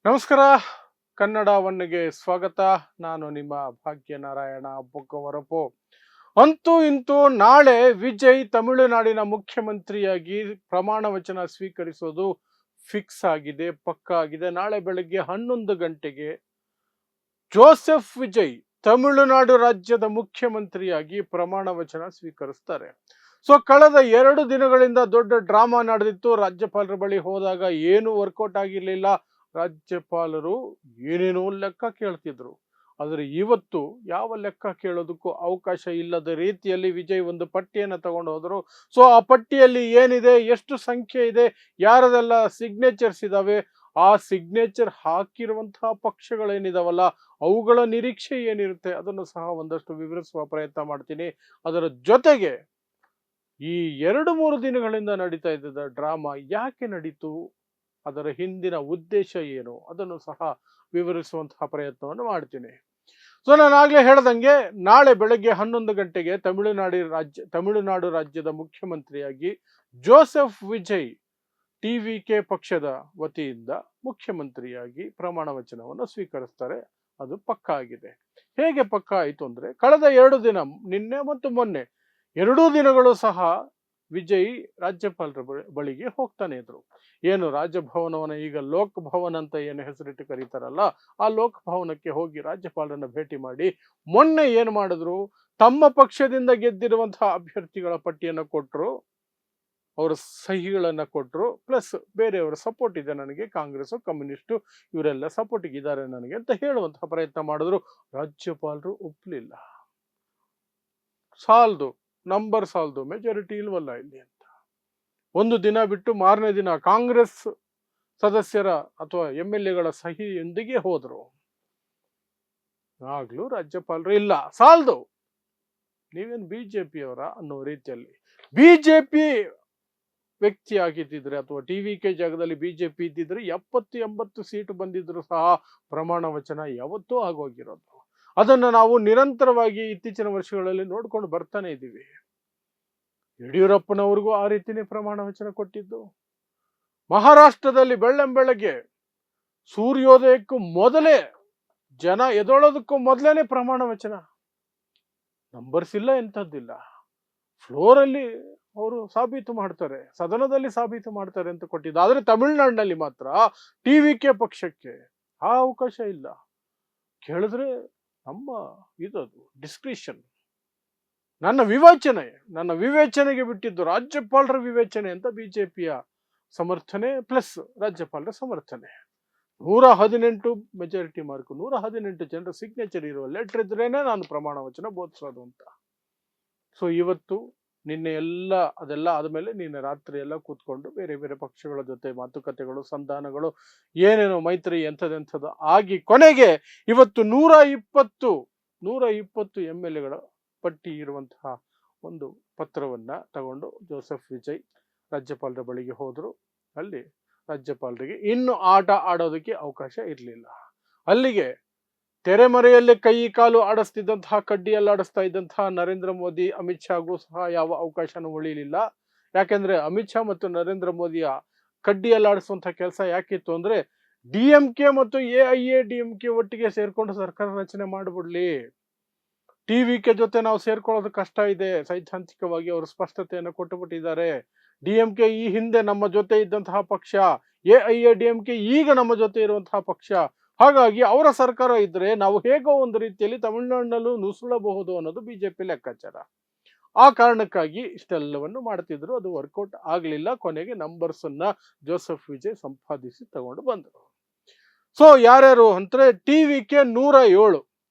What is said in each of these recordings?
ನಮಸ್ಕಾರ. ಕನ್ನಡ ಒನ್ನೆಗೆ ಸ್ವಾಗತ. ನಾನು ನಿಮ್ಮ ಭಾಗ್ಯನಾರಾಯಣ ಬೊಕ್ಕವರಪು. ಅಂತೂ ಇಂತೂ ನಾಳೆ ವಿಜಯ್ ತಮಿಳುನಾಡಿನ ಮುಖ್ಯಮಂತ್ರಿಯಾಗಿ ಪ್ರಮಾಣ ವಚನ ಸ್ವೀಕರಿಸೋದು ಫಿಕ್ಸ್ ಆಗಿದೆ, ಪಕ್ಕಾ ಆಗಿದೆ. ನಾಳೆ ಬೆಳಗ್ಗೆ 11 ಗಂಟೆಗೆ ಜೋಸೆಫ್ ವಿಜಯ್ ತಮಿಳುನಾಡು ರಾಜ್ಯದ ಮುಖ್ಯಮಂತ್ರಿಯಾಗಿ ಪ್ರಮಾಣ ವಚನ ಸ್ವೀಕರಿಸ್ತಾರೆ. ಸೊ ಕಳೆದ 2 ದಿನಗಳಿಂದ ದೊಡ್ಡ ಡ್ರಾಮಾ ನಡೆದಿತ್ತು. ರಾಜ್ಯಪಾಲರ ಬಳಿ ಹೋದಾಗ ಏನು ವರ್ಕೌಟ್ ಆಗಿರ್ಲಿಲ್ಲ. ರಾಜ್ಯಪಾಲರು ಏನೇನೋ ಲೆಕ್ಕ ಕೇಳ್ತಿದ್ರು. ಆದರೆ ಇವತ್ತು ಯಾವ ಲೆಕ್ಕ ಕೇಳೋದಕ್ಕೂ ಅವಕಾಶ ಇಲ್ಲದ ರೀತಿಯಲ್ಲಿ ವಿಜಯ್ ಒಂದು ಪಟ್ಟಿಯನ್ನು ತಗೊಂಡು ಹೋದರು. ಸೊ ಆ ಪಟ್ಟಿಯಲ್ಲಿ ಏನಿದೆ, ಎಷ್ಟು ಸಂಖ್ಯೆ ಇದೆ, ಯಾರದೆಲ್ಲ ಸಿಗ್ನೇಚರ್ಸ್ ಇದಾವೆ, ಆ ಸಿಗ್ನೇಚರ್ ಹಾಕಿರುವಂತಹ ಪಕ್ಷಗಳೇನಿದಾವಲ್ಲ ಅವುಗಳ ನಿರೀಕ್ಷೆ ಏನಿರುತ್ತೆ ಅದನ್ನು ಸಹ ಒಂದಷ್ಟು ವಿವರಿಸುವ ಪ್ರಯತ್ನ ಮಾಡ್ತೀನಿ. ಅದರ ಜೊತೆಗೆ ಈ 2-3 ದಿನಗಳಿಂದ ನಡೀತಾ ಇದ್ದ ಡ್ರಾಮಾ ಯಾಕೆ ನಡೀತು, ಅದರ ಹಿಂದಿನ ಉದ್ದೇಶ ಏನು, ಅದನ್ನು ಸಹ ವಿವರಿಸುವಂತಹ ಪ್ರಯತ್ನವನ್ನು ಮಾಡ್ತೀನಿ. ಸೊ ನಾನು ಆಗ್ಲೇ ಹೇಳ್ದಂಗೆ ನಾಳೆ ಬೆಳಗ್ಗೆ 11 ಗಂಟೆಗೆ ತಮಿಳುನಾಡು ರಾಜ್ಯದ ಮುಖ್ಯಮಂತ್ರಿಯಾಗಿ ಜೋಸೆಫ್ ವಿಜಯ್ ಟಿವಿಕೆ ಪಕ್ಷದ ವತಿಯಿಂದ ಮುಖ್ಯಮಂತ್ರಿಯಾಗಿ ಪ್ರಮಾಣ ವಚನವನ್ನು ಸ್ವೀಕರಿಸ್ತಾರೆ. ಅದು ಪಕ್ಕಾ ಆಗಿದೆ. ಹೇಗೆ ಪಕ್ಕಾ ಆಯಿತು ಅಂದ್ರೆ, ಕಳೆದ 2 ದಿನ, ನಿನ್ನೆ ಮತ್ತು ಮೊನ್ನೆ 2 ದಿನಗಳು ಸಹ ವಿಜಯ್ ರಾಜ್ಯಪಾಲರ ಬಳಿಗೆ ಹೋಗ್ತಾನೆ ಇದ್ರು. ಏನು ರಾಜಭವನವನ್ನ ಈಗ ಲೋಕ್ ಭವನ್ ಅಂತ ಏನು ಹೆಸರಿಟ್ಟು ಕರೀತಾರಲ್ಲ, ಆ ಲೋಕ್ ಭವನಕ್ಕೆ ಹೋಗಿ ರಾಜ್ಯಪಾಲರನ್ನ ಭೇಟಿ ಮಾಡಿ ಮೊನ್ನೆ ಏನು ಮಾಡಿದ್ರು, ತಮ್ಮ ಪಕ್ಷದಿಂದ ಗೆದ್ದಿರುವಂತಹ ಅಭ್ಯರ್ಥಿಗಳ ಪಟ್ಟಿಯನ್ನು ಕೊಟ್ಟರು, ಅವರ ಸಹಿಗಳನ್ನ ಕೊಟ್ಟರು. ಪ್ಲಸ್ ಬೇರೆಯವರ ಸಪೋರ್ಟ್ ಇದೆ ನನಗೆ, ಕಾಂಗ್ರೆಸ್, ಕಮ್ಯುನಿಸ್ಟು ಇವರೆಲ್ಲ ಸಪೋರ್ಟಿಗೆ ಇದ್ದಾರೆ ನನಗೆ ಅಂತ ಹೇಳುವಂತಹ ಪ್ರಯತ್ನ ಮಾಡಿದ್ರು. ರಾಜ್ಯಪಾಲರು ಒಪ್ಪಲಿಲ್ಲ. ಸಾಲ್ದು, ನಂಬರ್ ಸಾಲ್ದು, ಮೆಜಾರಿಟಿ ಇಲ್ವಲ್ಲ ಇಲ್ಲಿ ಅಂತ. ಒಂದು ದಿನ ಬಿಟ್ಟು ಮಾರನೇ ದಿನ ಕಾಂಗ್ರೆಸ್ ಸದಸ್ಯರ ಅಥವಾ MLA ಗಳ ಸಹಿಯೊಂದಿಗೆ ಹೋದ್ರು. ಆಗ್ಲೂ ರಾಜ್ಯಪಾಲರು ಇಲ್ಲ, ಸಾಲ್ದು, ನೀವೇನು ಬಿಜೆಪಿಯವರ ಅನ್ನೋ ರೀತಿಯಲ್ಲಿ. ಬಿಜೆಪಿ ವ್ಯಕ್ತಿ ಆಗಿದ್ದಿದ್ರೆ ಅಥವಾ TVK ಜಾಗದಲ್ಲಿ ಬಿಜೆಪಿ ಇದ್ದಿದ್ರೆ 70-80 ಸೀಟು ಬಂದಿದ್ರು ಸಹ ಪ್ರಮಾಣ ವಚನ ಯಾವತ್ತೂ ಆಗೋಗಿರೋದು. ಅದನ್ನು ನಾವು ನಿರಂತರವಾಗಿ ಇತ್ತೀಚಿನ ವರ್ಷಗಳಲ್ಲಿ ನೋಡ್ಕೊಂಡು ಬರ್ತಾನೆ ಇದ್ದೀವಿ. ಯಡಿಯೂರಪ್ಪನವ್ರಿಗೂ ಆ ರೀತಿನೇ ಪ್ರಮಾಣ ವಚನ ಕೊಟ್ಟಿದ್ದು. ಮಹಾರಾಷ್ಟ್ರದಲ್ಲಿ ಬೆಳ್ಳಂಬೆಳಗ್ಗೆ ಸೂರ್ಯೋದಯಕ್ಕೂ ಮೊದಲೇ, ಜನ ಎದೊಳೋದಕ್ಕೂ ಮೊದಲೇನೆ ಪ್ರಮಾಣ ವಚನ. ನಂಬರ್ಸ್ ಇಲ್ಲ, ಎಂಥದ್ದಿಲ್ಲ. ಫ್ಲೋರಲ್ಲಿ ಅವರು ಸಾಬೀತು ಮಾಡ್ತಾರೆ, ಸದನದಲ್ಲಿ ಸಾಬೀತು ಮಾಡ್ತಾರೆ ಅಂತ ಕೊಟ್ಟಿದ್ದು. ಆದರೆ ತಮಿಳುನಾಡಿನಲ್ಲಿ ಮಾತ್ರ TVK ಪಕ್ಷಕ್ಕೆ ಆ ಅವಕಾಶ ಇಲ್ಲ. ಕೇಳಿದ್ರೆ ನಮ್ಮ ಇದದು ಡಿಸ್ಕ್ರಿಷನ್, ನನ್ನ ವಿವೇಚನೆಗೆ ಬಿಟ್ಟಿದ್ದು, ರಾಜ್ಯಪಾಲರ ವಿವೇಚನೆ ಅಂತ ಬಿಜೆಪಿಯ ಸಮರ್ಥನೆ ಪ್ಲಸ್ ರಾಜ್ಯಪಾಲರ ಸಮರ್ಥನೆ. 118 ಮೆಜಾರಿಟಿ ಮಾರ್ಕ್, 118 ಜನರ ಸಿಗ್ನೇಚರ್ ಇರುವ ಲೆಟರ್ ಇದ್ರೇನೆ ನಾನು ಪ್ರಮಾಣ ವಚನ ಬೋಧಿಸೋದು ಅಂತ. ಸೊ ಇವತ್ತು ನಿನ್ನೆ ಅದೆಲ್ಲ ಆದಮೇಲೆ ನಿನ್ನೆ ರಾತ್ರಿ ಎಲ್ಲ ಕೂತ್ಕೊಂಡು ಬೇರೆ ಬೇರೆ ಪಕ್ಷಗಳ ಜೊತೆ ಮಾತುಕತೆಗಳು, ಸಂಧಾನಗಳು, ಏನೇನೋ ಮೈತ್ರಿ ಎಂಥದೆಂಥದ್ದು ಆಗಿ ಕೊನೆಗೆ ಇವತ್ತು 120 MLA ಗಳ ಪಟ್ಟಿ ಇರುವಂತಹ ಒಂದು ಪತ್ರವನ್ನ ತಗೊಂಡು ಜೋಸೆಫ್ ವಿಜಯ್ ರಾಜ್ಯಪಾಲರ ಬಳಿಗೆ ಹೋದ್ರು. ಅಲ್ಲಿ ರಾಜ್ಯಪಾಲರಿಗೆ ಇನ್ನು ಆಟ ಆಡೋದಕ್ಕೆ ಅವಕಾಶ ಇರಲಿಲ್ಲ. ಅಲ್ಲಿಗೆ ತೆರೆಮರೆಯಲ್ಲಿ ಕೈ ಕಾಲು ಆಡಿಸ್ತಿದ್ದಂತಹ, ಕಡ್ಡಿಯಲ್ಲಿ ಆಡಿಸ್ತಾ ಇದ್ದಂತಹ ನರೇಂದ್ರ ಮೋದಿ, ಅಮಿತ್ ಶಾಗೂ ಸಹ ಯಾವ ಅವಕಾಶನೂ ಉಳಿಲಿಲ್ಲ. ಯಾಕೆಂದ್ರೆ ಅಮಿತ್ ಶಾ ಮತ್ತು ನರೇಂದ್ರ ಮೋದಿಯ ಕಡ್ಡಿಯಲ್ಲಿ ಆಡಿಸುವಂತಹ ಕೆಲಸ ಯಾಕಿತ್ತು ಅಂದ್ರೆ, DMK ಮತ್ತು AIADMK ಒಟ್ಟಿಗೆ ಸೇರ್ಕೊಂಡು ಸರ್ಕಾರ ರಚನೆ ಮಾಡಿಬಿಡ್ಲಿ. TVK ಜೊತೆ ನಾವು ಸೇರ್ಕೊಳ್ಳೋದು ಕಷ್ಟ ಇದೆ, ಸೈದ್ಧಾಂತಿಕವಾಗಿ ಅವರು ಸ್ಪಷ್ಟತೆಯನ್ನು ಕೊಟ್ಟುಬಿಟ್ಟಿದ್ದಾರೆ. DMK ಈ ಹಿಂದೆ ನಮ್ಮ ಜೊತೆ ಇದ್ದಂತಹ ಪಕ್ಷ, AIADMK ಈಗ ನಮ್ಮ ಜೊತೆ ಇರುವಂತಹ ಪಕ್ಷ. ಹಾಗಾಗಿ ಅವರ ಸರ್ಕಾರ ಇದ್ರೆ ನಾವು ಹೇಗೋ ಒಂದು ರೀತಿಯಲ್ಲಿ ತಮಿಳುನಾಡಿನಲ್ಲೂ ನುಸುಳಬಹುದು ಅನ್ನೋದು ಬಿಜೆಪಿ ಲೆಕ್ಕಾಚಾರ. ಆ ಕಾರಣಕ್ಕಾಗಿ ಇಷ್ಟೆಲ್ಲವನ್ನು ಮಾಡ್ತಿದ್ರು. ಅದು ವರ್ಕೌಟ್ ಆಗ್ಲಿಲ್ಲ. ಕೊನೆಗೆ ನಂಬರ್ಸ್ ಅನ್ನ ಜೋಸೆಫ್ ವಿಜಯ್ ಸಂಪಾದಿಸಿ ತಗೊಂಡು ಬಂದರು. ಸೊ ಯಾರ್ಯಾರು ಅಂದ್ರೆ, TVK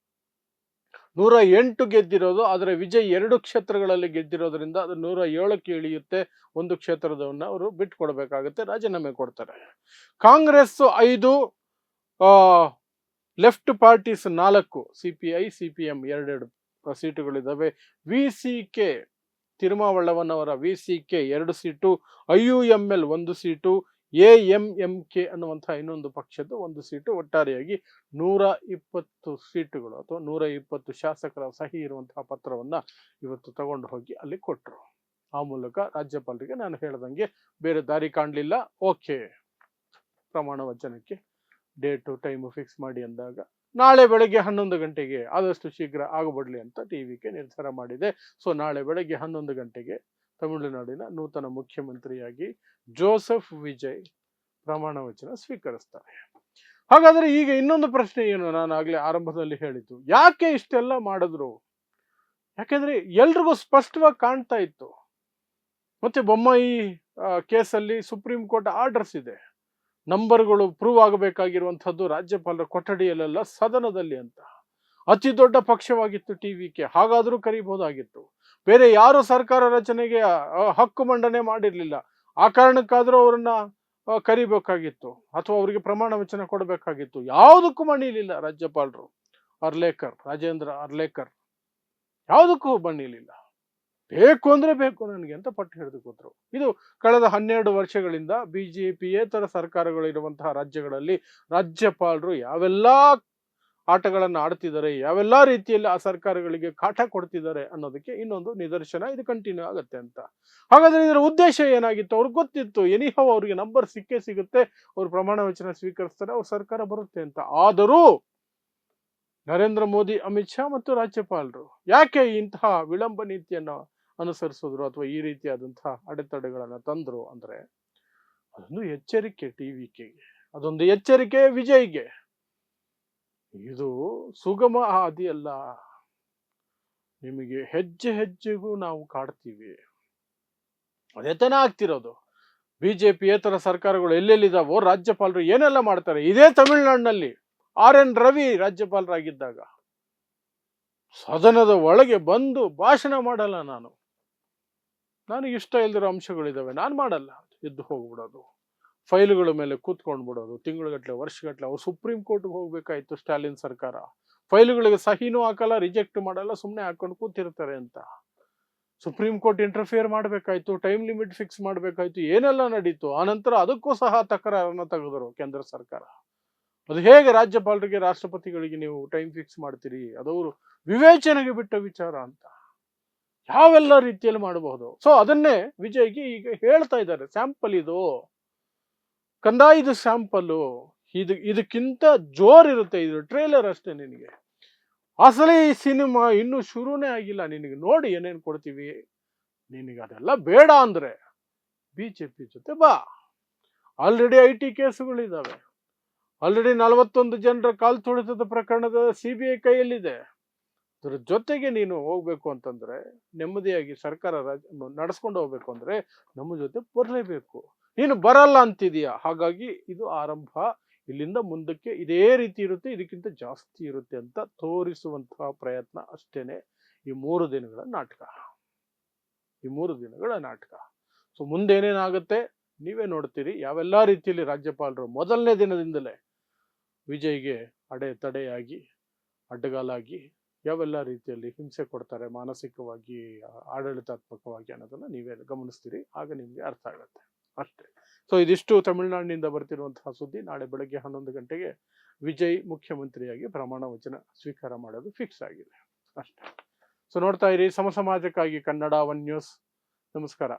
108 ಗೆದ್ದಿರೋದು. ಆದರೆ ವಿಜಯ್ 2 ಕ್ಷೇತ್ರಗಳಲ್ಲಿ ಗೆದ್ದಿರೋದ್ರಿಂದ ಅದು 107ಕ್ಕೆ ಇಳಿಯುತ್ತೆ. ಒಂದು ಕ್ಷೇತ್ರದವನ್ನ ಅವರು ಬಿಟ್ಕೊಡ್ಬೇಕಾಗತ್ತೆ, ರಾಜೀನಾಮೆ ಕೊಡ್ತಾರೆ. Congress 5, left parties 4, CPI CPM 2 ಸೀಟುಗಳಿದ್ದಾವೆ. VCK ತಿರುಮಾವಳ್ಳವನವರ VCK 2 seat, IUML 1 seat, AMMK ಅನ್ನುವಂತಹ ಇನ್ನೊಂದು ಪಕ್ಷದ 1 ಸೀಟು. ಒಟ್ಟಾರೆಯಾಗಿ 120 ಸೀಟುಗಳು ಅಥವಾ 120 ಶಾಸಕರ ಸಹಿ ಇರುವಂತಹ ಪತ್ರವನ್ನ ಇವತ್ತು ತಗೊಂಡು ಹೋಗಿ ಅಲ್ಲಿ ಕೊಟ್ಟರು. ಆ ಮೂಲಕ ರಾಜ್ಯಪಾಲರಿಗೆ ನಾನು ಹೇಳ್ದಂಗೆ ಬೇರೆ ದಾರಿ ಕಾಣಲಿಲ್ಲ. ಓಕೆ, ಪ್ರಮಾಣ ವಚನಕ್ಕೆ ಡೇಟು ಟೈಮು ಫಿಕ್ಸ್ ಮಾಡಿ ಅಂದಾಗ ನಾಳೆ ಬೆಳಗ್ಗೆ 11 ಗಂಟೆಗೆ ಆದಷ್ಟು ಶೀಘ್ರ ಆಗಬಿಡಲಿ ಅಂತ ಟಿ.ವಿ.ಕೆ ನಿರ್ಧಾರ ಮಾಡಿದೆ. ಸೊ ನಾಳೆ ಬೆಳಗ್ಗೆ 11 ಗಂಟೆಗೆ ತಮಿಳುನಾಡಿನ ನೂತನ ಮುಖ್ಯಮಂತ್ರಿಯಾಗಿ ಜೋಸೆಫ್ ವಿಜಯ್ ಪ್ರಮಾಣ ವಚನ ಸ್ವೀಕರಿಸ್ತಾರೆ. ಹಾಗಾದ್ರೆ ಈಗ ಇನ್ನೊಂದು ಪ್ರಶ್ನೆ ಏನು, ನಾನು ಆಗ್ಲೇ ಆರಂಭದಲ್ಲಿ ಹೇಳಿದ್ದು, ಯಾಕೆ ಇಷ್ಟೆಲ್ಲ ಮಾಡಿದ್ರು? ಯಾಕೆಂದ್ರೆ ಎಲ್ರಿಗೂ ಸ್ಪಷ್ಟವಾಗಿ ಕಾಣ್ತಾ ಇತ್ತು. ಮತ್ತೆ ಬೊಮ್ಮಾಯಿ ಕೇಸಲ್ಲಿ ಸುಪ್ರೀಂ ಕೋರ್ಟ್ ಆರ್ಡರ್ಸ್ ಇದೆ, ನಂಬರ್ಗಳು ಪ್ರೂವ್ ಆಗಬೇಕಾಗಿರುವಂಥದ್ದು ರಾಜ್ಯಪಾಲರ ಕೊಠಡಿಯಲ್ಲೆಲ್ಲ ಸದನದಲ್ಲಿ ಅಂತ. ಅತಿ ದೊಡ್ಡ ಪಕ್ಷವಾಗಿತ್ತು ಟಿ.ವಿ.ಕೆ, ಹಾಗಾದ್ರೂ ಕರೀಬಹುದಾಗಿತ್ತು. ಬೇರೆ ಯಾರು ಸರ್ಕಾರ ರಚನೆಗೆ ಹಕ್ಕು ಮಂಡನೆ ಮಾಡಿರ್ಲಿಲ್ಲ, ಆ ಕಾರಣಕ್ಕಾದ್ರೂ ಅವರನ್ನ ಕರಿಬೇಕಾಗಿತ್ತು ಅಥವಾ ಅವರಿಗೆ ಪ್ರಮಾಣ ವಚನ ಕೊಡಬೇಕಾಗಿತ್ತು. ಯಾವುದಕ್ಕೂ ಮಣಿಲಿಲ್ಲ ರಾಜ್ಯಪಾಲರು. ರಾಜೇಂದ್ರ ಅರ್ಲೇಕರ್ ಯಾವುದಕ್ಕೂ ಬಣ್ಣಿಲಿಲ್ಲ. ಬೇಕು ಅಂದ್ರೆ ಬೇಕು ನನಗೆ ಅಂತ ಪಟ್ಟು ಹಿಡಿದು ಕೂತರು. ಇದು ಕಳೆದ 12 ವರ್ಷಗಳಿಂದ ಬಿಜೆಪಿಯೇತರ ಸರ್ಕಾರಗಳಿರುವಂತಹ ರಾಜ್ಯಗಳಲ್ಲಿ ರಾಜ್ಯಪಾಲರು ಯಾವೆಲ್ಲ ಆಟಗಳನ್ನು ಆಡ್ತಿದ್ದಾರೆ, ಯಾವೆಲ್ಲ ರೀತಿಯಲ್ಲಿ ಆ ಸರ್ಕಾರಗಳಿಗೆ ಕಾಟ ಕೊಡ್ತಿದ್ದಾರೆ ಅನ್ನೋದಕ್ಕೆ ಇನ್ನೊಂದು ನಿದರ್ಶನ. ಇದು ಕಂಟಿನ್ಯೂ ಆಗುತ್ತೆ ಅಂತ. ಹಾಗಾದ್ರೆ ಇದರ ಉದ್ದೇಶ ಏನಾಗಿತ್ತು? ಅವ್ರಿಗೆ ಗೊತ್ತಿತ್ತು, ಎನಿಹೌ ಅವ್ರಿಗೆ ನಂಬರ್ ಸಿಕ್ಕೇ ಸಿಗುತ್ತೆ, ಅವ್ರು ಪ್ರಮಾಣ ವಚನ ಸ್ವೀಕರಿಸ್ತಾರೆ, ಅವ್ರ ಸರ್ಕಾರ ಬರುತ್ತೆ ಅಂತ. ಆದರೂ ನರೇಂದ್ರ ಮೋದಿ, ಅಮಿತ್ ಶಾ ಮತ್ತು ರಾಜ್ಯಪಾಲರು ಯಾಕೆ ಇಂತಹ ವಿಳಂಬ ನೀತಿಯನ್ನು ಅನುಸರಿಸಿದ್ರು ಅಥವಾ ಈ ರೀತಿಯಾದಂತಹ ಅಡೆತಡೆಗಳನ್ನ ತಂದ್ರು ಅಂದ್ರೆ, ಅದೊಂದು ಎಚ್ಚರಿಕೆ ಟಿ.ವಿ.ಕೆಗೆ, ಅದೊಂದು ಎಚ್ಚರಿಕೆ ವಿಜಯ್ಗೆ. ಇದು ಸುಗಮ ಹಾದಿ ಅಲ್ಲ. ನಿಮಗೆ ಹೆಜ್ಜೆ ಹೆಜ್ಜೆಗೂ ನಾವು ಕಾಡ್ತೀವಿ. ಅದೇ ತಾನೇ ಆಗ್ತಿರೋದು. ಬಿಜೆಪಿಯೇತರ ಸರ್ಕಾರಗಳು ಎಲ್ಲೆಲ್ಲಿದಾವೋ ರಾಜ್ಯಪಾಲರು ಏನೆಲ್ಲ ಮಾಡ್ತಾರೆ. ಇದೇ ತಮಿಳುನಾಡಿನಲ್ಲಿ ಆರ್.ಎನ್. ರವಿ ರಾಜ್ಯಪಾಲರಾಗಿದ್ದಾಗ ಸದನದ ಒಳಗೆ ಬಂದು ಭಾಷಣ ಮಾಡಲ್ಲ, ನನಗೆ ಇಷ್ಟ ಇಲ್ದಿರೋ ಅಂಶಗಳಿದಾವೆ, ನಾನು ಮಾಡಲ್ಲ, ಎದ್ದು ಹೋಗ್ಬಿಡೋದು, ಫೈಲ್ಗಳ ಮೇಲೆ ಕೂತ್ಕೊಂಡು ಬಿಡೋದು, ತಿಂಗಳುಗಟ್ಟಲೆ ವರ್ಷಗಟ್ಟಲೆ. ಅವ್ರು ಸುಪ್ರೀಂ ಕೋರ್ಟ್ಗೆ ಹೋಗ್ಬೇಕಾಯ್ತು ಸ್ಟಾಲಿನ್ ಸರ್ಕಾರ, ಫೈಲ್ಗಳಿಗೆ ಸಹಿನೂ ಹಾಕಲ್ಲ, ರಿಜೆಕ್ಟ್ ಮಾಡಲ್ಲ, ಸುಮ್ಮನೆ ಹಾಕೊಂಡು ಕೂತಿರ್ತಾರೆ ಅಂತ. ಸುಪ್ರೀಂ ಕೋರ್ಟ್ ಇಂಟರ್ಫಿಯರ್ ಮಾಡಬೇಕಾಯ್ತು, ಟೈಮ್ ಲಿಮಿಟ್ ಫಿಕ್ಸ್ ಮಾಡಬೇಕಾಯ್ತು, ಏನೆಲ್ಲ ನಡೀತು. ಆನಂತರ ಅದಕ್ಕೂ ಸಹ ತಕರಾರನ್ನ ತೆಗೆದರು ಕೇಂದ್ರ ಸರ್ಕಾರ. ಅದು ಹೇಗೆ ರಾಜ್ಯಪಾಲರಿಗೆ, ರಾಷ್ಟ್ರಪತಿಗಳಿಗೆ ನೀವು ಟೈಮ್ ಫಿಕ್ಸ್ ಮಾಡ್ತೀರಿ? ಅದವರು ವಿವೇಚನೆಗೆ ಬಿಟ್ಟ ವಿಚಾರ ಅಂತ. ಯಾವೆಲ್ಲ ರೀತಿಯಲ್ಲಿ ಮಾಡಬಹುದು. ಸೊ ಅದನ್ನೇ ವಿಜಯ್ಗೆ ಈಗ ಹೇಳ್ತಾ ಇದ್ದಾರೆ. ಸ್ಯಾಂಪಲ್ ಇದು ಕಂದ, ಇದು ಸ್ಯಾಂಪಲ್, ಇದಕ್ಕಿಂತ ಜೋರಿರುತ್ತೆ, ಇದು ಟ್ರೇಲರ್ ಅಷ್ಟೇ. ನಿನಗೆ ಅಸಲಿ ಸಿನಿಮಾ ಇನ್ನೂ ಶುರುನೇ ಆಗಿಲ್ಲ, ನಿನಗೆ ನೋಡಿ ಏನೇನು ಕೊಡ್ತೀವಿ. ನಿನಗೆ ಅದೆಲ್ಲ ಬೇಡ ಅಂದ್ರೆ ಬಿಜೆಪಿ ಜೊತೆ ಬಾ. ಆಲ್ರೆಡಿ IT ಕೇಸುಗಳಿದ್ದಾವೆ, ಆಲ್ರೆಡಿ 41 ಜನರ ಕಾಲ್ ತುಳಿತದ ಪ್ರಕರಣದ CBI ಕೈಯಲ್ಲಿದೆ. ಅದ್ರ ಜೊತೆಗೆ ನೀನು ಹೋಗ್ಬೇಕು ಅಂತಂದ್ರೆ, ನೆಮ್ಮದಿಯಾಗಿ ಸರ್ಕಾರ ನಡೆಸ್ಕೊಂಡು ಹೋಗ್ಬೇಕು ಅಂದ್ರೆ ನಮ್ಮ ಜೊತೆ ಬರಲೇಬೇಕು. ನೀನು ಬರಲ್ಲ ಅಂತಿದೀಯ. ಹಾಗಾಗಿ ಇದು ಆರಂಭ, ಇಲ್ಲಿಂದ ಮುಂದಕ್ಕೆ ಇದೇ ರೀತಿ ಇರುತ್ತೆ, ಇದಕ್ಕಿಂತ ಜಾಸ್ತಿ ಇರುತ್ತೆ ಅಂತ ತೋರಿಸುವಂತಹ ಪ್ರಯತ್ನ ಅಷ್ಟೇನೆ ಈ 3 ದಿನಗಳ ನಾಟಕ. ಸೊ ಮುಂದೇನೇನಾಗುತ್ತೆ ನೀವೇ ನೋಡ್ತೀರಿ. ಯಾವೆಲ್ಲ ರೀತಿಯಲ್ಲಿ ರಾಜ್ಯಪಾಲರು ಮೊದಲನೇ ದಿನದಿಂದಲೇ ವಿಜಯ್ಗೆ ತಡೆಯಾಗಿ ಅಡ್ಡಗಾಲಾಗಿ ಯಾವೆಲ್ಲ ರೀತಿಯಲ್ಲಿ ಹಿಂಸೆ ಕೊಡ್ತಾರೆ, ಮಾನಸಿಕವಾಗಿ, ಆಡಳಿತಾತ್ಮಕವಾಗಿ ಅನ್ನೋದನ್ನ ನೀವೇ ಗಮನಿಸ್ತೀರಿ. ಆಗ ನಿಮ್ಗೆ ಅರ್ಥ ಆಗುತ್ತೆ ಅಷ್ಟೇ. ಸೊ ಇದಿಷ್ಟು ತಮಿಳುನಾಡಿನಿಂದ ಬರ್ತಿರುವಂತಹ ಸುದ್ದಿ. ನಾಳೆ ಬೆಳಗ್ಗೆ 11 ಗಂಟೆಗೆ ವಿಜಯ್ ಮುಖ್ಯಮಂತ್ರಿಯಾಗಿ ಪ್ರಮಾಣ ವಚನ ಸ್ವೀಕಾರ ಮಾಡೋದು ಫಿಕ್ಸ್ ಆಗಿದೆ ಅಷ್ಟೇ. ಸೊ ನೋಡ್ತಾ ಇರಿ ಸಮಾಜಕ್ಕಾಗಿ ಕನ್ನಡ 1 ನ್ಯೂಸ್. ನಮಸ್ಕಾರ.